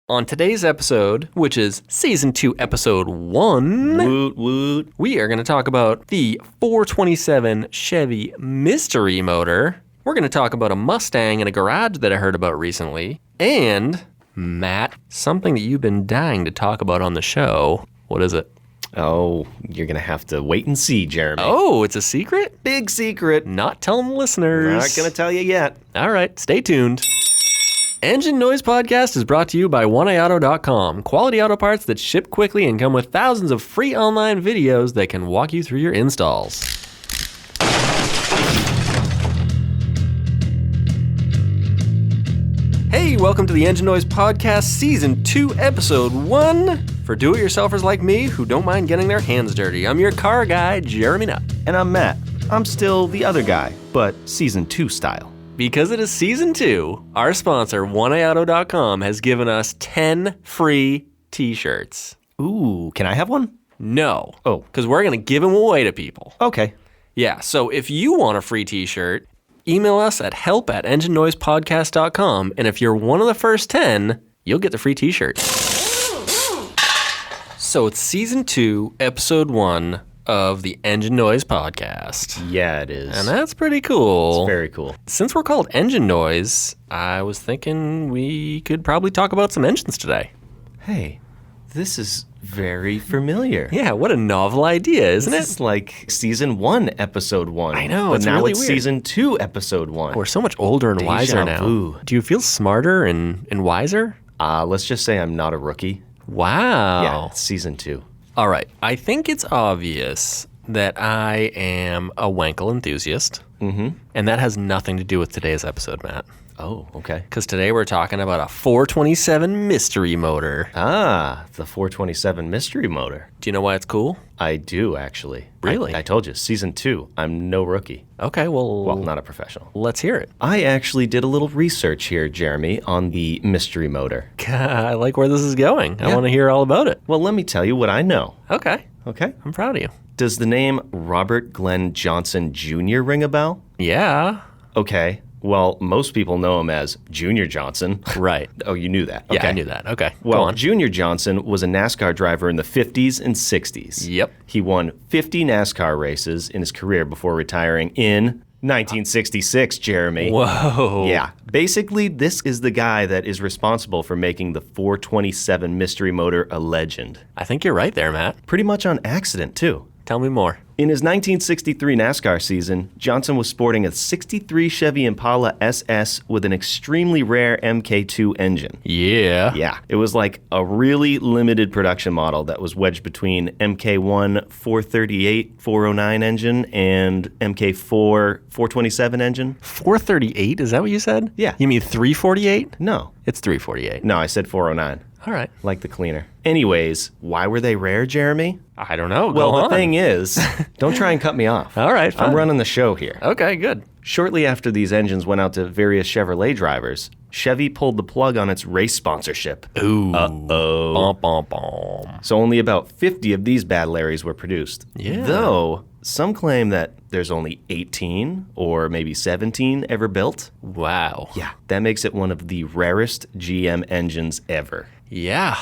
On today's episode, which is Season 2, Episode 1, woot woot, we are going to talk about the 427 Chevy Mystery Motor. We're going to talk about a Mustang in a garage that I heard about recently. And, Matt, something that you've been dying to talk about on the show. What is it? Oh, you're going to have to wait and see, Jeremy. Oh, it's a secret? Big secret. Not telling the listeners. Not going to tell you yet. All right, stay tuned. Engine Noise Podcast is brought to you by OneAutocom. Quality auto parts that ship quickly and come with thousands of free online videos that can walk you through your installs. Hey, welcome to the Engine Noise Podcast Season 2, Episode 1. For do-it-yourselfers like me who don't mind getting their hands dirty, I'm your car guy, Jeremy Nutt. And I'm Matt. I'm still the other guy, but Season 2 style. Because it is Season 2, our sponsor, OneAutocom, has given us 10 free t-shirts. Ooh, can I have one? No. Oh. Because we're going to give them away to people. Okay. Yeah, so if you want a free t-shirt, email us at help@enginenoisepodcast.com, and if you're one of the first 10, you'll get the free t-shirt. So it's Season 2, Episode 1 of the Engine Noise Podcast. Yeah, it is. And that's pretty cool. It's very cool. Since we're called Engine Noise, I was thinking we could probably talk about some engines today. Hey, this is very familiar. Yeah, what a novel idea, isn't it? This is like Season 1, Episode 1. I know, but it's now really it's weird. Season 2, Episode 1. We're so much older and wiser now. vu. Do you feel smarter and wiser? Let's just say I'm not a rookie. Wow. Yeah, it's Season 2. All right. I think it's obvious that I am a Wankel enthusiast. Mm-hmm. And that has nothing to do with today's episode, Matt. Oh, okay. Because today we're talking about a 427 Mystery Motor. Ah, the 427 Mystery Motor. Do you know why it's cool? I do, actually. Really? I told you, Season 2, I'm no rookie. Okay, well, Not a professional. let's hear it. I actually did a little research here, Jeremy, on the Mystery Motor. I like where this is going. I Yeah. want to hear all about it. Well, let me tell you what I know. Okay. Okay? I'm proud of you. Does the name Robert Glenn Johnson Jr. ring a bell? Yeah. Okay. Well, most people know him as Junior Johnson. Right. Oh, you knew that. Yeah, Okay. I knew that. Okay. Go Well, on. Junior Johnson was a NASCAR driver in the 50s and 60s. Yep. He won 50 NASCAR races in his career before retiring in 1966, Jeremy. Whoa. Yeah. Basically, this is the guy that is responsible for making the 427 Mystery Motor a legend. I think you're right there, Matt. Pretty much on accident, too. Tell me more. In his 1963 NASCAR season, Johnson was sporting a 63 Chevy Impala SS with an extremely rare MK2 engine. Yeah. Yeah, it was like a really limited production model that was wedged between MK1 438 409 engine and MK4 427 engine. 438, is that what you said? Yeah. You mean 348? No, It's 348. no, I said 409, All right. like the cleaner. Anyways, why were they rare, Jeremy? I don't know. Well, Go the on. thing is, don't try and cut me off. All right, fine. I'm running the show here. Okay, good. Shortly after these engines went out to various Chevrolet drivers, Chevy pulled the plug on its race sponsorship. Ooh. Uh-oh. Bom, bom, bom. So only about 50 of these Bad Larrys were produced. Yeah. Though, some claim that there's only 18 or maybe 17 ever built. Wow. Yeah, that makes it one of the rarest GM engines ever. Yeah.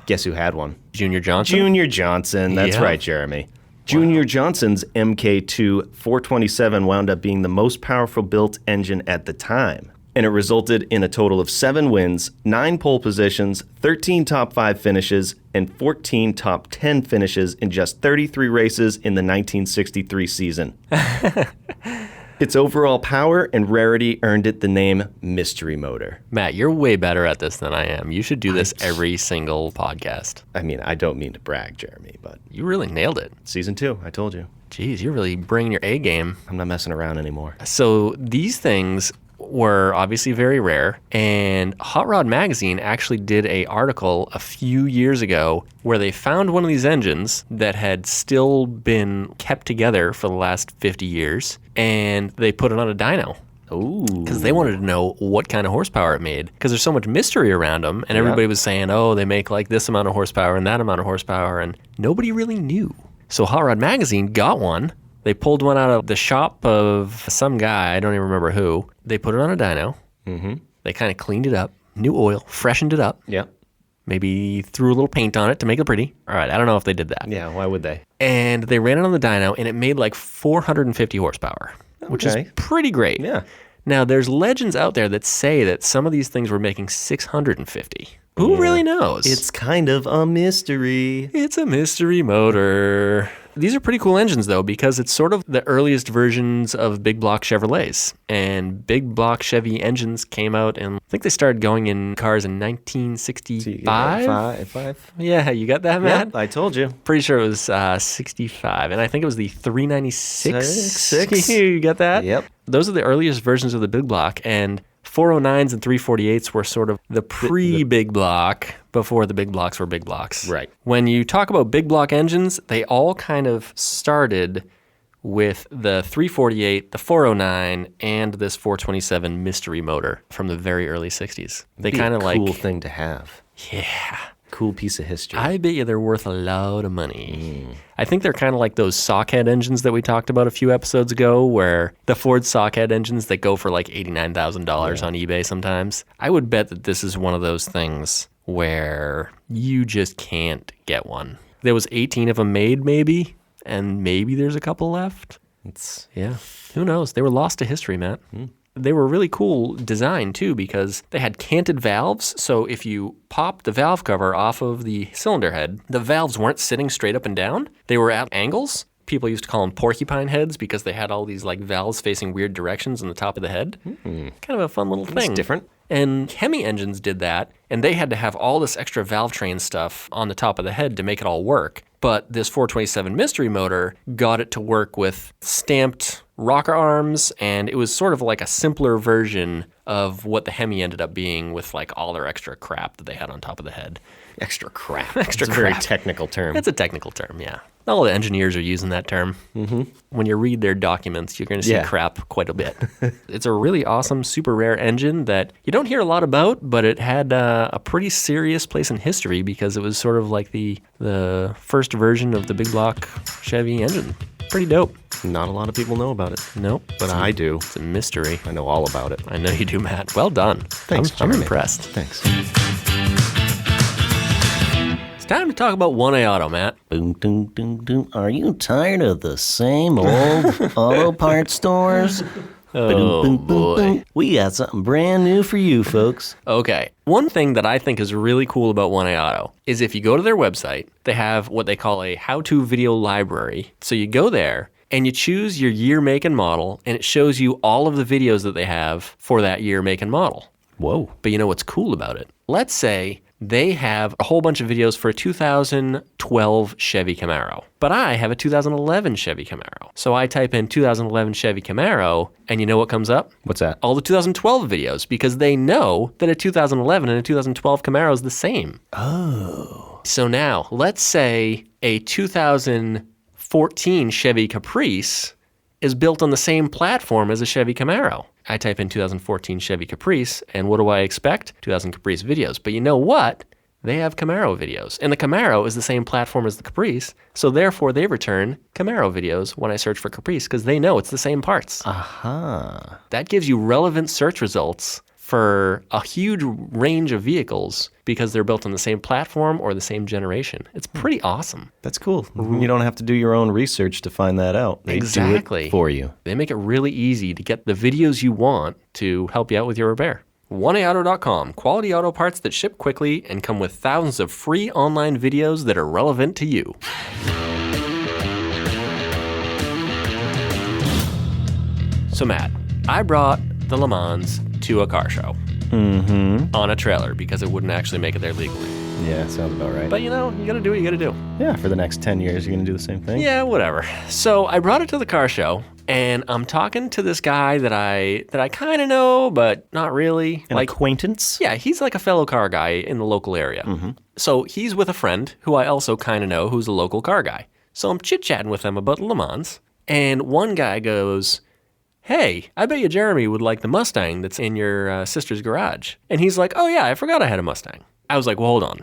Guess who had one? Junior Johnson? Junior Johnson. That's Yeah. right, Jeremy. Junior Johnson's MK2 427 wound up being the most powerful built engine at the time. And it resulted in a total of 7 wins, 9 pole positions, 13 top 5 finishes, and 14 top 10 finishes in just 33 races in the 1963 season. Its overall power and rarity earned it the name Mystery Motor. Matt, you're way better at this than I am. You should do this every single podcast. I mean, I don't mean to brag, Jeremy, but You really nailed it. Season 2, I told you. Jeez, you're really bringing your A game. I'm not messing around anymore. So these things were obviously very rare, and Hot Rod Magazine actually did an article a few years ago where they found one of these engines that had still been kept together for the last 50 years, and they put it on a dyno. Ooh. Because they wanted to know what kind of horsepower it made. Because there's so much mystery around them, and everybody was saying, oh, they make like this amount of horsepower and that amount of horsepower, and nobody really knew. So Hot Rod Magazine got one. They pulled one out of the shop of some guy, I don't even remember who. They put it on a dyno. Mm-hmm. They kind of cleaned it up, new oil, freshened it up. Yeah. maybe threw a little paint on it to make it pretty. All right, I don't know if they did that. Yeah, why would they? And they ran it on the dyno, and it made like 450 horsepower, which is pretty great. Yeah. Now, there's legends out there that say that some of these things were making 650. Who really knows? It's kind of a mystery. It's a mystery motor. These are pretty cool engines, though, because it's sort of the earliest versions of big block Chevrolets. And big block Chevy engines came out, and I think they started going in cars in 1965. Yeah, you got that, Matt? Yep, I told you. Pretty sure it was 65, and I think it was the 396. Six. You got that? Yep. Those are the earliest versions of the big block, and 409s and 348s were sort of the pre-big block before the big blocks were big blocks. Right. When you talk about big block engines, they all kind of started with the 348, the 409, and this 427 mystery motor from the very early 60s. They kind of like... cool thing to have. Yeah. Cool piece of history. I bet you they're worth a lot of money. I think they're kind of like those sockhead engines that we talked about a few episodes ago, where the Ford sockhead engines that go for like $89,000 on eBay sometimes. I would bet that this is one of those things where you just can't get one. There was 18 of them made, maybe, and maybe there's a couple left. Yeah, who knows? They were lost to history, Matt. They were really cool design, too, because they had canted valves. So if you popped the valve cover off of the cylinder head, the valves weren't sitting straight up and down. They were at angles. People used to call them porcupine heads because they had all these like valves facing weird directions on the top of the head. Kind of a fun little thing. It's different. And Hemi engines did that, and they had to have all this extra valve train stuff on the top of the head to make it all work. But this 427 mystery motor got it to work with stamped rocker arms, and it was sort of like a simpler version of what the Hemi ended up being with like all their extra crap that they had on top of the head. Extra crap. Extra It's crap. a very technical term. It's a technical term, yeah. All the engineers are using that term. When you read their documents, you're going to see crap quite a bit. It's a really awesome, super rare engine that you don't hear a lot about, but it had a pretty serious place in history because it was sort of like the first version of the big block Chevy engine. Pretty dope. Not a lot of people know about it. Nope. But I do. It's a mystery. I know all about it. I know you do, Matt. Well done. Thanks, I'm Jeremy. impressed. Thanks. It's time to talk about OneAuto, Matt. Boom, doom, doom, doom. Are you tired of the same old auto parts stores? Oh, boy. We got something brand new for you, folks. Okay. One thing that I think is really cool about OneAuto is if you go to their website, they have what they call a how-to video library. So you go there and you choose your year, make, and model, and it shows you all of the videos that they have for that year, make, and model. Whoa. But you know what's cool about it? Let's say they have a whole bunch of videos for a 2012 Chevy Camaro, but I have a 2011 Chevy Camaro. So I type in 2011 Chevy Camaro, and you know what comes up? What's that? All the 2012 videos, because they know that a 2011 and a 2012 Camaro is the same. Oh. So now, let's say a 2014 Chevy Caprice is built on the same platform as a Chevy Camaro. I type in 2014 Chevy Caprice, and what do I expect? 2000 Caprice videos. But you know what? They have Camaro videos. And the Camaro is the same platform as the Caprice, so therefore they return Camaro videos when I search for Caprice, because they know it's the same parts. Aha. That gives you relevant search results for a huge range of vehicles because they're built on the same platform or the same generation. It's pretty awesome. That's cool. You don't have to do your own research to find that out. They Exactly. do it for you. They make it really easy to get the videos you want to help you out with your repair. OneAuto.com, quality auto parts that ship quickly and come with thousands of free online videos that are relevant to you. So Matt, I brought the Le Mans to a car show on a trailer because it wouldn't actually make it there legally. Yeah, sounds about right. But you know, you gotta do what you gotta do. Yeah, for the next 10 years, you're going to do the same thing? Yeah, whatever. So I brought it to the car show, and I'm talking to this guy that I kind of know, but not really. An acquaintance? Yeah, he's like a fellow car guy in the local area. So he's with a friend who I also kind of know who's a local car guy. So I'm chit-chatting with them about Le Mans, and one guy goes, "Hey, I bet you Jeremy would like the Mustang that's in your sister's garage." And he's like, "Oh yeah, I forgot I had a Mustang." I was like, "Well, hold on.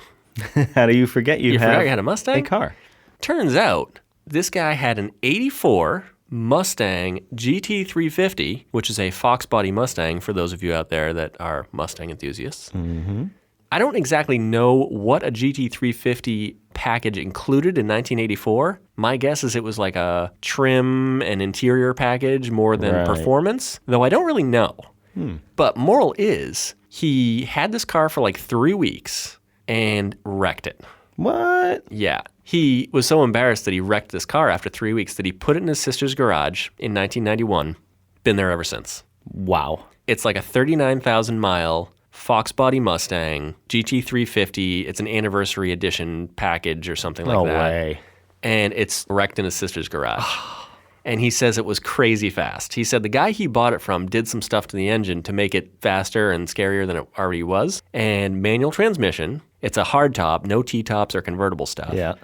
How do you forget you have forgot you had a Mustang? a car? Turns out this guy had an 84 Mustang GT350, which is a Fox body Mustang for those of you out there that are Mustang enthusiasts. I don't exactly know what a GT350 package included in 1984. My guess is it was like a trim and interior package more than Right. performance, though I don't really know. But moral is, he had this car for like 3 weeks and wrecked it. What? Yeah. He was so embarrassed that he wrecked this car after 3 weeks that he put it in his sister's garage in 1991. Been there ever since. Wow. It's like a 39,000-mile Fox body Mustang, GT350. It's an anniversary edition package or something like No that. way. And it's wrecked in his sister's garage. And he says it was crazy fast. He said the guy he bought it from did some stuff to the engine to make it faster and scarier than it already was. And manual transmission. It's a hard top, no T-tops or convertible stuff. Yeah.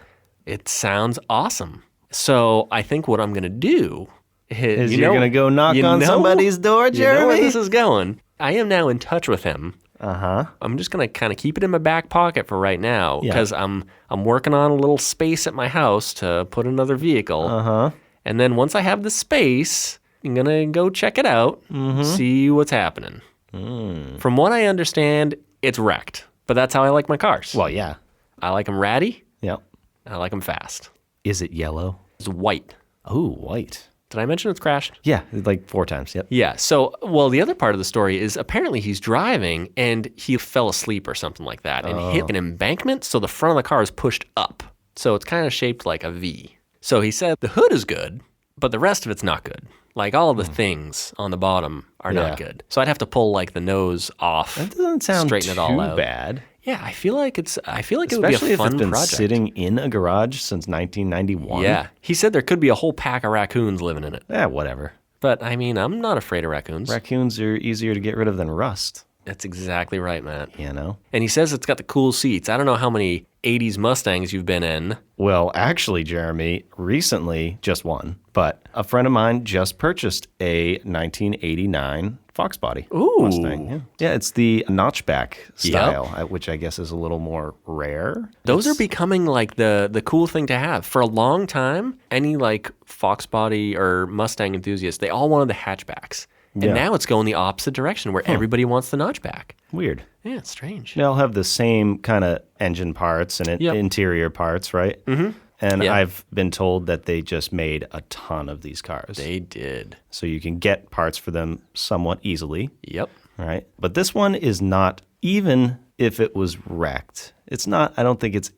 It sounds awesome. So I think what I'm going to do is You're going to go knock on somebody's door, Jeremy? You know where this is going. I am now in touch with him. Uh-huh. I'm just going to kind of keep it in my back pocket for right now because I'm working on a little space at my house to put another vehicle. Uh-huh. And then once I have the space, I'm going to go check it out, see what's happening. From what I understand, it's wrecked. But that's how I like my cars. Well, yeah. I like them ratty. Yep. And I like them fast. Is it yellow? It's white. Oh, white. Did I mention it's crashed? Yeah, like 4 times. Yep. Yeah. So, well, the other part of the story is apparently he's driving and he fell asleep or something like that and hit an embankment. So the front of the car is pushed up. So it's kind of shaped like a V. So he said the hood is good, but the rest of it's not good. Like all the things on the bottom are not good. So I'd have to pull like the nose off. That doesn't sound straighten it all too out. bad. Yeah, I feel like it would be Especially a if fun it's been project. sitting in a garage since 1991. Yeah. He said there could be a whole pack of raccoons living in it. Whatever. But I mean, I'm not afraid of raccoons. Raccoons are easier to get rid of than rust, That's exactly right, Matt. you know? And he says it's got the cool seats. I don't know how many 80s Mustangs you've been in. Well, actually, Jeremy, recently, just one, but a friend of mine just purchased a 1989 Fox body Mustang. Yeah, it's the notchback style, which I guess is a little more rare. Those are becoming like the cool thing to have. For a long time, any like Fox body or Mustang enthusiast, they all wanted the hatchbacks. And Yeah. now it's going the opposite direction where everybody wants the notchback. Weird. Yeah, it's strange. They'll have the same kind of engine parts and Yep. interior parts, right? Mm-hmm. And Yeah. I've been told that they just made a ton of these cars. They did. So you can get parts for them somewhat easily, Yep. right? But this one is not, even if it was wrecked, it's not, I don't think it's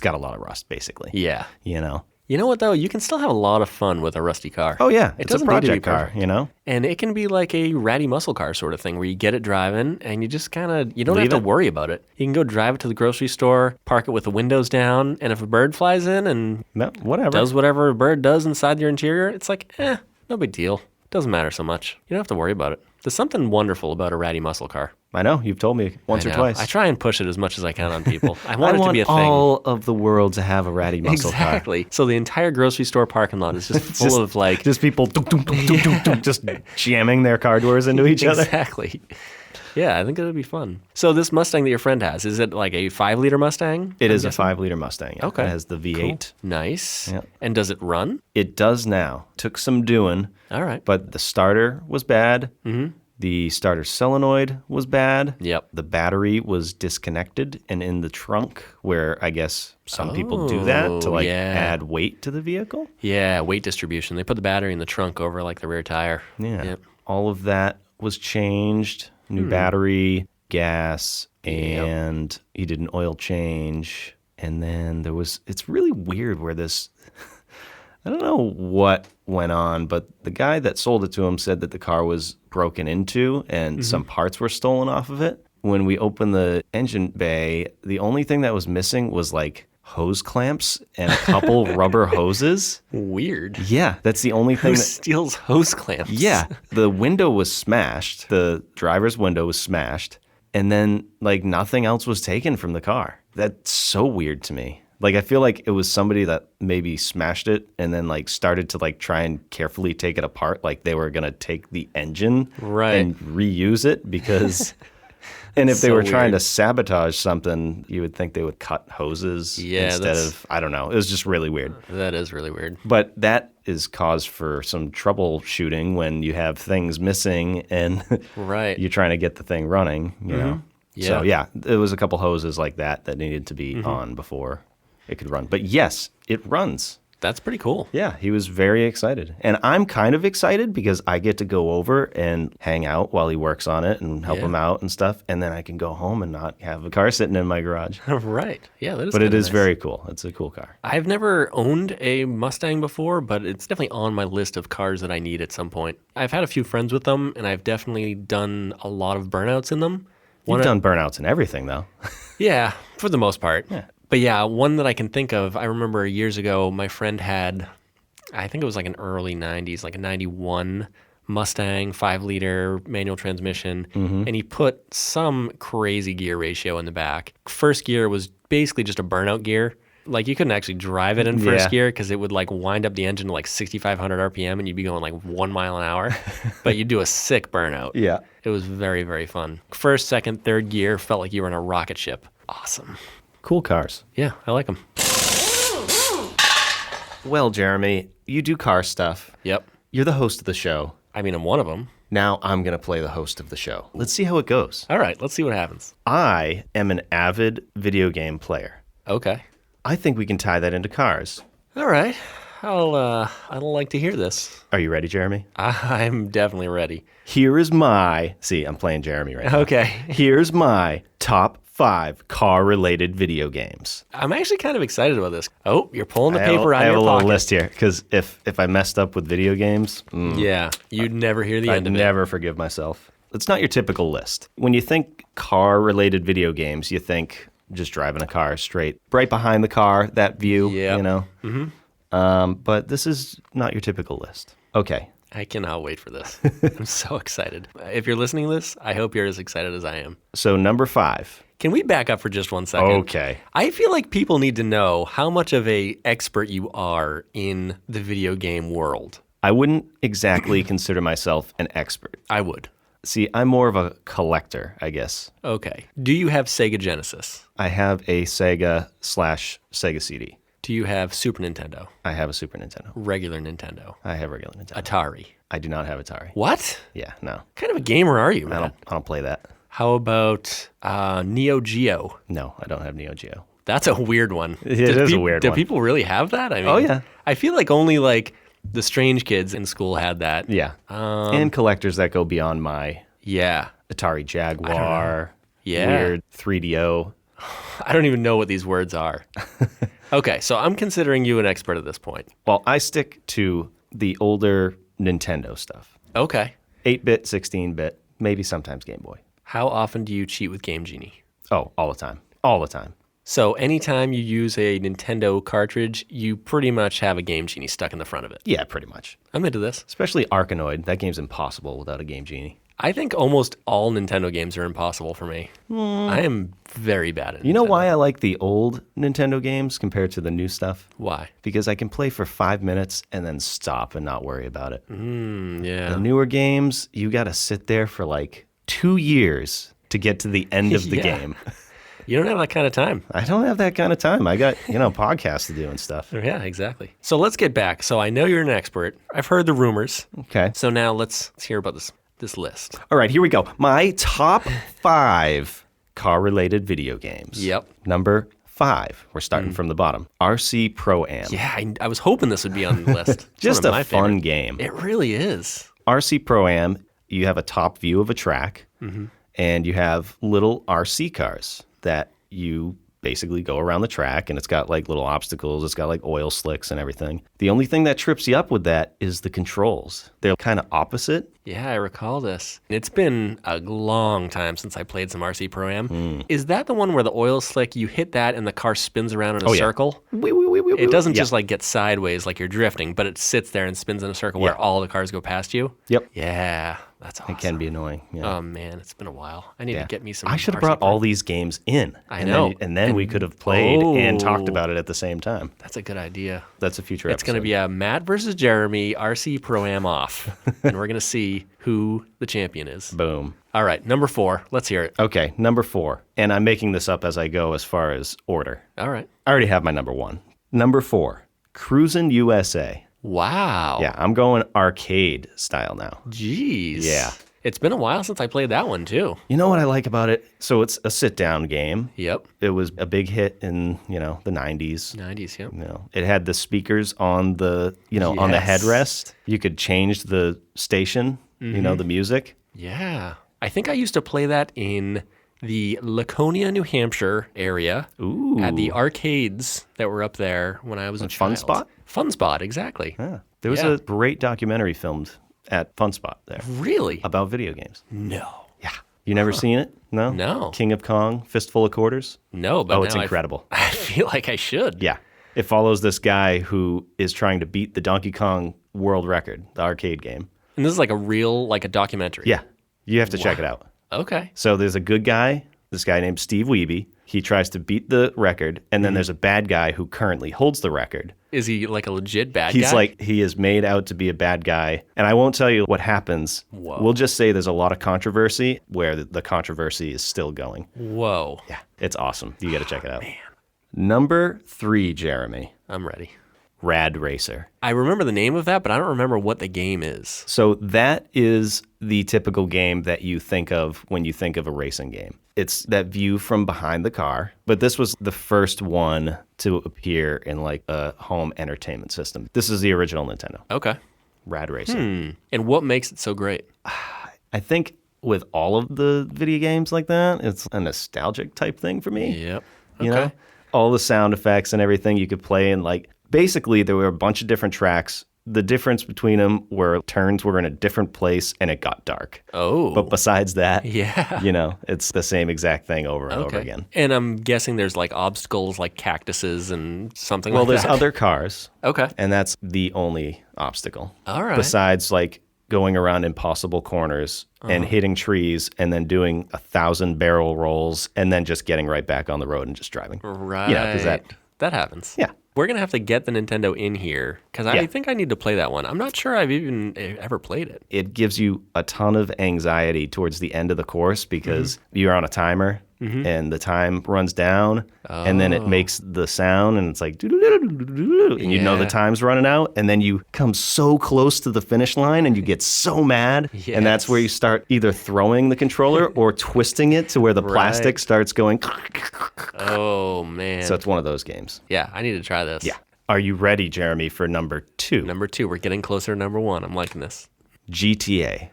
got a lot of rust, basically. Yeah. You know? You know what, though? You can still have a lot of fun with a rusty car. Oh, yeah. It It's a doesn't need to be project car, perfect. you know? And it can be like a ratty muscle car sort of thing where you get it driving and you just kind of, you don't Leave have to it. worry about it. You can go drive it to the grocery store, park it with the windows down, and if a bird flies in and No, whatever. does whatever a bird does inside your interior, it's like, no big deal. Doesn't matter so much. You don't have to worry about it. There's something wonderful about a ratty muscle car. I know. You've told me once I or know. twice. I try and push it as much as I can on people. I want it to be a thing. all of the world to have a ratty muscle car. Exactly. So the entire grocery store parking lot is just full of like... Just people just jamming their car doors into each other. Exactly. Yeah, I think it would be fun. So this Mustang that your friend has, is it like a 5-liter Mustang? It is a 5-liter Mustang. Yeah. Okay. It has the V8. Nice. Yep. And does it run? It does now. Took some doing, All right. but the starter was bad. Mm-hmm. The starter solenoid was bad. Yep. The battery was disconnected and in the trunk, where I guess some people do that to add weight to the vehicle. Yeah, weight distribution. They put the battery in the trunk over like the rear tire. Yeah. Yep. All of that was changed. New battery, gas, and he did an oil change. And then it's really weird where this, I don't know what went on, but the guy that sold it to him said that the car was broken into and some parts were stolen off of it. When we opened the engine bay, the only thing that was missing was like hose clamps and a couple rubber hoses. Weird. Yeah, that's the only thing Who that... steals hose clamps? Yeah, the window was smashed. The driver's window was smashed. And then, like, nothing else was taken from the car. That's so weird to me. Like, I feel like it was somebody that maybe smashed it and then, like, started to, like, try and carefully take it apart. Like, they were going to take the engine and reuse it because... And if they So were trying to weird. sabotage something, you would think they would cut hoses instead of, I don't know. It was just really weird. That is really weird. But that is cause for some troubleshooting when you have things missing and Right. you're trying to get the thing running, you know. So yeah, there was a couple hoses like that needed to be on before it could run. But yes, it runs. That's pretty cool. Yeah, he was very excited. And I'm kind of excited because I get to go over and hang out while he works on it and help him out and stuff. And then I can go home and not have a car sitting in my garage. Right. Yeah, that is But it is nice. very cool. It's a cool car. I've never owned a Mustang before, but it's definitely on my list of cars that I need at some point. I've had a few friends with them, and I've definitely done a lot of burnouts in them. You've done burnouts and everything, though. Yeah, for the most part. Yeah. But yeah, one that I can think of, I remember years ago, my friend had, I think it was like an early 90s, like a 91 Mustang 5-liter manual transmission, and he put some crazy gear ratio in the back. First gear was basically just a burnout gear. Like you couldn't actually drive it in first gear because it would like wind up the engine to like 6,500 RPM and you'd be going like 1 mile an hour, but you'd do a sick burnout. Yeah. It was very, very fun. First, second, third gear felt like you were in a rocket ship. Awesome. Cool cars. Yeah, I like them. Well, Jeremy, you do car stuff. Yep. You're the host of the show. I mean, I'm one of them. Now I'm going to play the host of the show. Let's see how it goes. All right, let's see what happens. I am an avid video game player. Okay. I think we can tie that into cars. All right. I'd like to hear this. Are you ready, Jeremy? I'm definitely ready. Here is my... See, I'm playing Jeremy right now. Okay. Here's my top 5 car-related video games. I'm actually kind of excited about this. Oh, you're pulling the I paper out have of a your little pocket. list here, because if I messed up with video games, Yeah, you'd never hear the I'd end of it. never forgive myself. It's not your typical list. When you think car-related video games, you think just driving a car straight. Right behind the car, that view, Yep. you know? But this is not your typical list. Okay. I cannot wait for this. I'm so excited. If you're listening to this, I hope you're as excited as I am. So number 5. Can we back up for just 1 second? Okay. I feel like people need to know how much of a expert you are in the video game world. I wouldn't exactly consider myself an expert. I would. See, I'm more of a collector, I guess. Okay. Do you have Sega Genesis? I have a Sega/Sega CD. Do you have Super Nintendo? I have a Super Nintendo. Regular Nintendo? I have a regular Nintendo. Atari? I do not have Atari. What? Yeah, no. What kind of a gamer are you, man? I don't play that. How about Neo Geo? No, I don't have Neo Geo. That's a weird one. It is a weird do one. people really have that? I mean, Oh, yeah. I feel like only like the strange kids in school had that. Yeah. And collectors that go beyond my Yeah. Atari Jaguar, Yeah. weird 3DO. I don't even know what these words are. Okay, so I'm considering you an expert at this point. Well, I stick to the older Nintendo stuff. Okay. 8-bit, 16-bit, maybe sometimes Game Boy. How often do you cheat with Game Genie? Oh, all the time. All the time. So anytime you use a Nintendo cartridge, you pretty much have a Game Genie stuck in the front of it. Yeah, pretty much. I'm into this. Especially Arkanoid. That game's impossible without a Game Genie. I think almost all Nintendo games are impossible for me. I am very bad at it. You know why I like the old Nintendo games compared to the new stuff? Why? Because I can play for 5 minutes and then stop and not worry about it. Yeah. The newer games, you got to sit there for like 2 years to get to the end of the Yeah. game. You don't have that kind of time. I don't have that kind of time. I got, podcasts to do and stuff. Yeah, exactly. So let's get back. So I know you're an expert. I've heard the rumors. Okay. So now let's hear about this list. All right, here we go. My top 5 car-related video games. Yep. Number 5. We're starting from the bottom. RC Pro-Am. Yeah, I was hoping this would be on the list. It's Just one of a my fun favorite. game. It really is. RC Pro-Am, you have a top view of a track, and you have little RC cars that you basically go around the track, and it's got like little obstacles. It's got like oil slicks and everything. The only thing that trips you up with that is the controls. They're kind of opposite. Yeah, I recall this. It's been a long time since I played some RC Pro-Am. Is that the one where the oil slick, you hit that and the car spins around in a yeah. circle? It doesn't just like get sideways like you're drifting, but it sits there and spins in a circle where all the cars go past you? Yep. Yeah, that's awesome. It can be annoying. Yeah. Oh man, it's been a while. I need to get me some. I should have RC brought all these games in. I know. And then we could have played and talked Oh. about it at the same time. That's a good idea. That's a future It's going to be a Matt versus Jeremy RC Pro-Am off, and we're going to see who the champion is. Boom. All right, number 4. Let's hear it. Okay, number 4. And I'm making this up as I go as far as order. All right. I already have my number 1. Number 4, Cruisin' USA. Wow. Yeah, I'm going arcade style now. Jeez. Yeah. It's been a while since I played that one, too. You know what I like about it? So it's a sit-down game. Yep. It was a big hit in, the 90s. 90s, yep. It had the speakers on the, on the Yes. headrest. You could change the station, the music. Yeah. I think I used to play that in the Laconia, New Hampshire area. Ooh. At the arcades that were up there when I was a child. Fun Spot? Fun Spot, exactly. Yeah. There was a great documentary filmed at Fun Spot there Really? about video games. No. Yeah. You never seen it? No? No. King of Kong, Fistful of Quarters? No, but Oh, it's now incredible. I feel like I should. Yeah. It follows this guy who is trying to beat the Donkey Kong world record, the arcade game. And this is like a documentary. Yeah. You have to check it out. Okay. So there's a good guy, this guy named Steve Wiebe. He tries to beat the record, and then there's a bad guy who currently holds the record. Is he like a legit bad guy? He's like, he is made out to be a bad guy. And I won't tell you what happens. Whoa. We'll just say there's a lot of controversy where the controversy is still going. Whoa. Yeah, it's awesome. You got to check it out. Man. Number 3, Jeremy. I'm ready. Rad Racer. I remember the name of that, but I don't remember what the game is. So that is the typical game that you think of when you think of a racing game. It's that view from behind the car, but this was the first one to appear in like a home entertainment system. This is the original Nintendo. Okay. Rad Racer. And what makes it so great? I think with all of the video games like that, it's a nostalgic type thing for me. Yep. You know? All the sound effects and everything you could play, and like basically there were a bunch of different tracks. The difference between them were turns were in a different place and it got dark. Oh. But besides that, Yeah. it's the same exact thing over and over again. And I'm guessing there's like obstacles like cactuses and something Well, like there's that. other cars, Okay. and that's the only obstacle. All right. Besides like going around impossible corners and hitting trees and then doing 1,000 barrel rolls and then just getting right back on the road and just driving. Right. Because that happens. Yeah. We're going to have to get the Nintendo in here because I think I need to play that one. I'm not sure I've even ever played it. It gives you a ton of anxiety towards the end of the course because you're on a timer and the time runs down and then it makes the sound and it's like doo-doo-doo-doo-doo-doo, and you know the time's running out, and then you come so close to the finish line and you get so mad, and that's where you start either throwing the controller or twisting it to where the plastic starts going. Oh, man. So it's one of those games. Yeah, I need to try this. Yeah. Are you ready, Jeremy, for number 2? Number 2, we're getting closer to number 1. I'm liking this. GTA.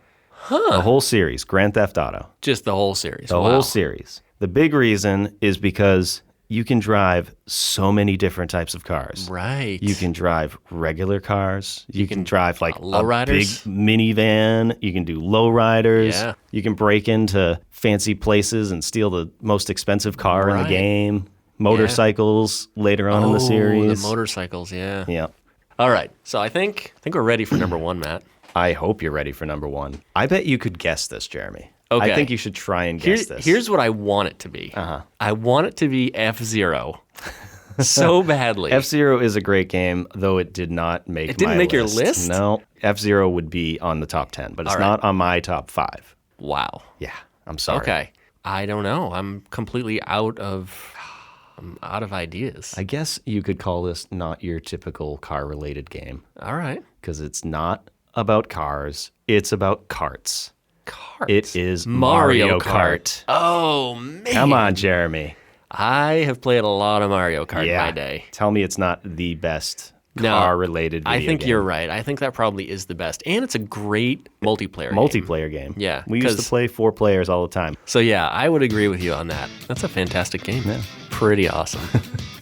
The whole series, Grand Theft Auto. Just the whole series. The whole series. The big reason is because you can drive so many different types of cars. Right. You can drive regular cars. You can drive like a big lowriders. minivan. You can do lowriders. Yeah. You can break into fancy places and steal the most expensive car in the game. Motorcycles later on in the series. The motorcycles, yeah. Yeah. All right. So I think we're ready for number 1, Matt. I hope you're ready for number 1. I bet you could guess this, Jeremy. Okay. I think you should try and guess this. Here's what I want it to be. I want it to be F-Zero so badly. F-Zero is a great game, though it did not make It didn't my make your list. list? No. F-Zero would be on the top 10, but it's not on my top 5. Wow. Yeah, I'm sorry. Okay. I don't know. I'm completely out of ideas. I guess you could call this not your typical car-related game, All right. because it's not about cars. It's about carts. Carts. It is Mario Kart. Oh, man. Come on, Jeremy. I have played a lot of Mario Kart in my day. Tell me it's not the best No, car-related video I think game. you're right. I think that probably is the best. And it's a great multiplayer game. Multiplayer game. Yeah, We used to 'cause- play 4 players all the time. So yeah, I would agree with you on that. That's a fantastic game. Yeah. Pretty awesome.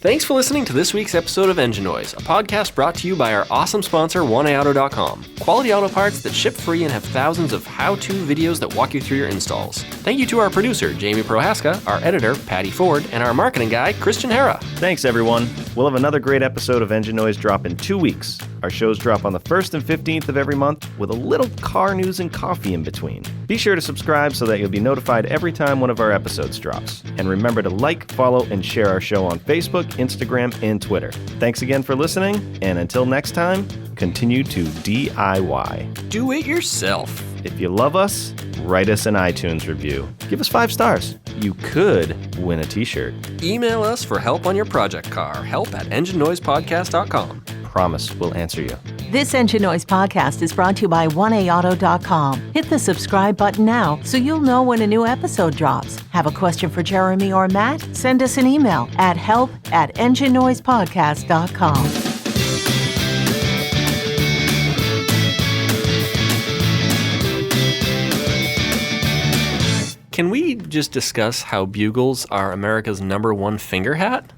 Thanks for listening to this week's episode of Engine Noise, a podcast brought to you by our awesome sponsor, OneAuto.com. Quality auto parts that ship free and have thousands of how-to videos that walk you through your installs. Thank you to our producer, Jamie Prohaska, our editor, Patty Ford, and our marketing guy, Christian Hera. Thanks, everyone. We'll have another great episode of Engine Noise drop in 2 weeks. Our shows drop on the 1st and 15th of every month with a little car news and coffee in between. Be sure to subscribe so that you'll be notified every time one of our episodes drops. And remember to like, follow, and share our show on Facebook, Instagram, and Twitter. Thanks again for listening, and until next time, continue to DIY. Do it yourself. If you love us, write us an iTunes review. Give us 5 stars. You could win a t-shirt. Email us for help on your project car, help@enginenoisepodcast.com. Promise we'll answer you. This Engine Noise podcast is brought to you by OneAutocom. Hit the subscribe button now so you'll know when a new episode drops. Have a question for Jeremy or Matt? Send us an email at help@enginenoisepodcast.com. Can we just discuss how bugles are America's #1 finger hat?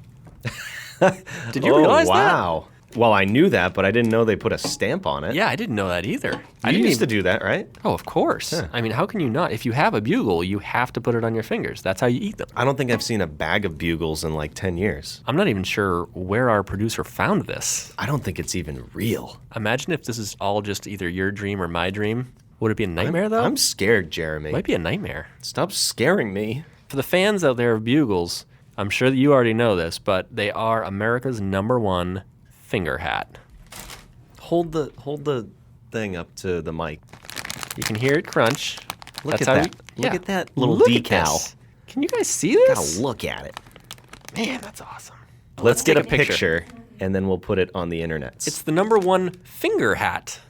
Did you realize that? Wow. Well, I knew that, but I didn't know they put a stamp on it. Yeah, I didn't know that either. I You didn't used to do that, right? Oh, of course. Yeah. I mean, how can you not? If you have a bugle, you have to put it on your fingers. That's how you eat them. I don't think I've seen a bag of bugles in like 10 years. I'm not even sure where our producer found this. I don't think it's even real. Imagine if this is all just either your dream or my dream. Would it be a nightmare, though? I'm scared, Jeremy. Might be a nightmare. Stop scaring me. For the fans out there of bugles, I'm sure that you already know this, but they are America's #1 finger hat. Hold the thing up to the mic. You can hear it crunch. Look That's at how that. Look at that little Look at decal. this. Can you guys see this? Gotta look at it. Man, that's awesome. Let's get take a a picture. picture, and then we'll put it on the internet. It's the #1 finger hat.